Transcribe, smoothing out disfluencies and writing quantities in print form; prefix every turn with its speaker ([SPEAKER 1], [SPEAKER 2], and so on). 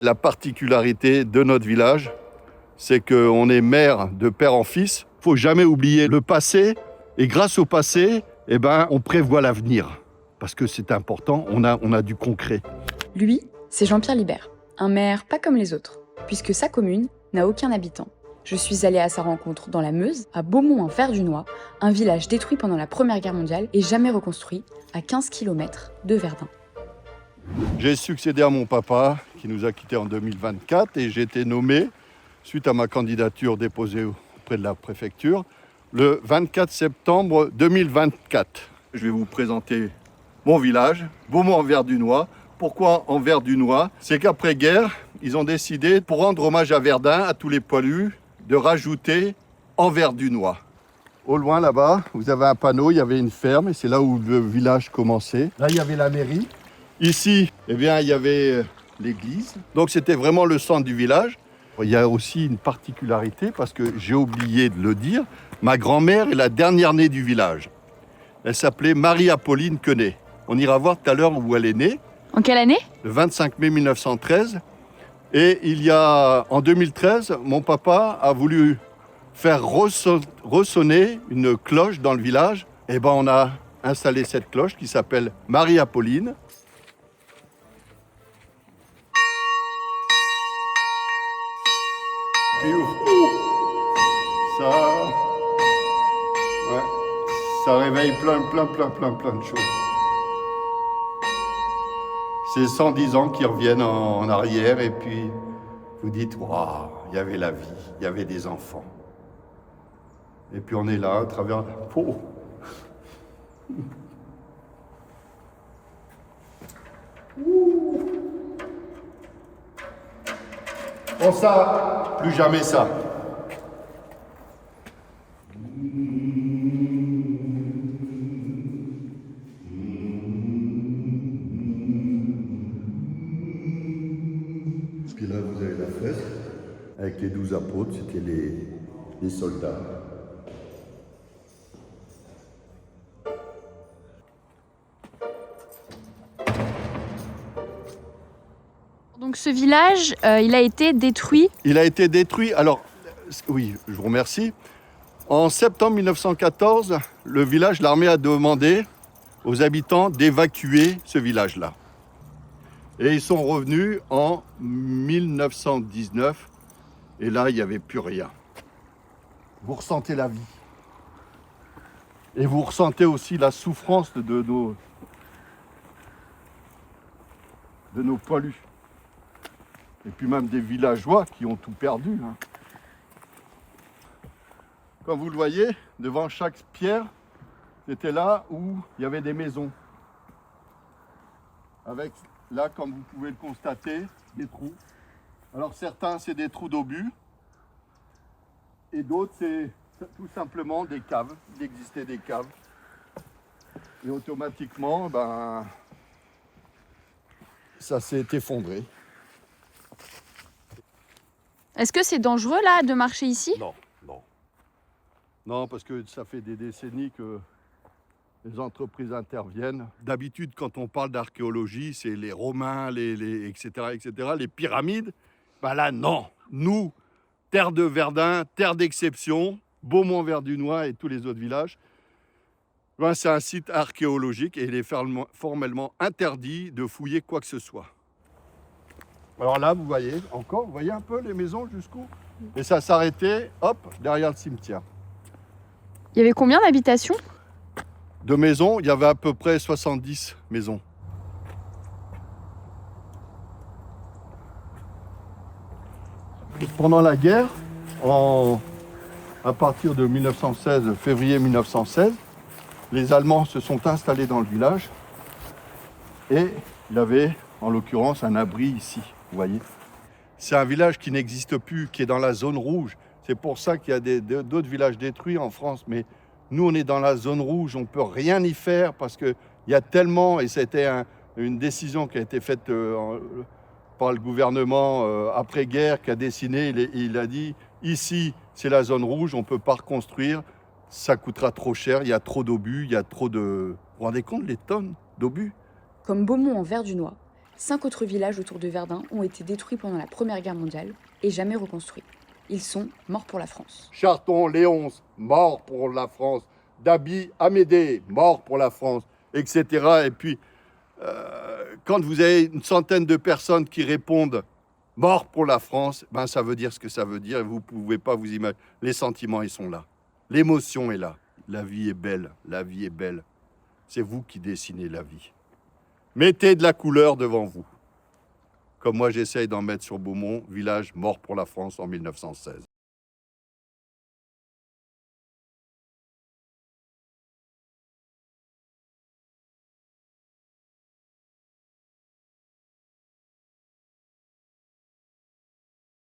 [SPEAKER 1] La particularité de notre village, c'est qu'on est maire de père en fils. Il ne faut jamais oublier le passé. Et grâce au passé, on prévoit l'avenir. Parce que c'est important, on a du concret.
[SPEAKER 2] Lui, c'est Jean-Pierre Libert, un maire pas comme les autres, puisque sa commune n'a aucun habitant. Je suis allée à sa rencontre dans la Meuse, à Beaumont-en-Verdunois, un village détruit pendant la Première Guerre mondiale et jamais reconstruit, à 15 km de Verdun.
[SPEAKER 1] J'ai succédé à mon papa, qui nous a quittés en 2024, et j'ai été nommé, suite à ma candidature déposée auprès de la préfecture, le 24 septembre 2024. Je vais vous présenter mon village, Beaumont-en-Verdunois. Pourquoi en Verdunois? C'est qu'après-guerre, ils ont décidé, pour rendre hommage à Verdun, à tous les poilus, de rajouter en Verdunois. Au loin, là-bas, vous avez un panneau, il y avait une ferme, et c'est là où le village commençait. Là, il y avait la mairie. Ici, il y avait l'église. Donc, c'était vraiment le centre du village. Il y a aussi une particularité, parce que j'ai oublié de le dire, ma grand-mère est la dernière née du village. Elle s'appelait Marie-Apolline Quenet. On ira voir tout à l'heure où elle est née.
[SPEAKER 2] En quelle année?
[SPEAKER 1] Le 25 mai 1913. Et en 2013, mon papa a voulu faire ressonner une cloche dans le village. Et on a installé cette cloche qui s'appelle Marie-Apolline. Puis, ça réveille plein de choses. C'est 110 ans qui reviennent en arrière et puis vous dites, waouh, il y avait la vie, il y avait des enfants. Et puis on est là à travers... Oh. Bon ça, plus jamais ça. Parce que là, vous avez la fresque, avec les 12 apôtres, c'était les soldats.
[SPEAKER 2] Donc ce village, il a été détruit.
[SPEAKER 1] Il a été détruit, alors, oui, je vous remercie. En septembre 1914, le village, l'armée a demandé aux habitants d'évacuer ce village-là. Et ils sont revenus en 1919, et là, il n'y avait plus rien. Vous ressentez la vie. Et vous ressentez aussi la souffrance de nos poilus. Et puis même des villageois qui ont tout perdu. Comme vous le voyez, devant chaque pierre, c'était là où il y avait des maisons. Avec, là, comme vous pouvez le constater, des trous. Alors certains, c'est des trous d'obus. Et d'autres, c'est tout simplement des caves. Il existait des caves. Et automatiquement, ça s'est effondré.
[SPEAKER 2] Est-ce que c'est dangereux là de marcher ici?
[SPEAKER 1] Non. Non, parce que ça fait des décennies que les entreprises interviennent. D'habitude, quand on parle d'archéologie, c'est les Romains, etc., les pyramides. Là, non. Nous, terre de Verdun, terre d'exception, Beaumont-Verdunois et tous les autres villages, c'est un site archéologique et il est formellement interdit de fouiller quoi que ce soit. Alors là, vous voyez un peu les maisons jusqu'où? Et ça s'arrêtait, hop, derrière le cimetière.
[SPEAKER 2] Il y avait combien d'habitations?
[SPEAKER 1] De maisons, il y avait à peu près 70 maisons. Pendant la guerre, à partir de 1916, février 1916, les Allemands se sont installés dans le village et il y avait, en l'occurrence, un abri ici, vous voyez. C'est un village qui n'existe plus, qui est dans la zone rouge. C'est pour ça qu'il y a d'autres villages détruits en France, mais nous, on est dans la zone rouge, on ne peut rien y faire parce qu'il y a tellement, et c'était une décision qui a été faite par le gouvernement après-guerre, qui a dessiné, il a dit, ici, c'est la zone rouge, on ne peut pas reconstruire, ça coûtera trop cher, il y a trop d'obus, il y a trop de... Vous vous rendez compte, les tonnes d'obus?
[SPEAKER 2] Comme Beaumont-en-Verdunois, 5 autres villages autour de Verdun ont été détruits pendant la Première Guerre mondiale et jamais reconstruits. Ils sont morts pour la France.
[SPEAKER 1] Charton, Léonce, mort pour la France. Dabi, Amédée, mort pour la France, etc. Et puis, quand vous avez une centaine de personnes qui répondent mort pour la France, ben ça veut dire ce que ça veut dire. Et vous ne pouvez pas vous imaginer. Les sentiments, ils sont là. L'émotion est là. La vie est belle. La vie est belle. C'est vous qui dessinez la vie. Mettez de la couleur devant vous. Comme moi, j'essaye d'en mettre sur Beaumont, village mort pour la France en 1916.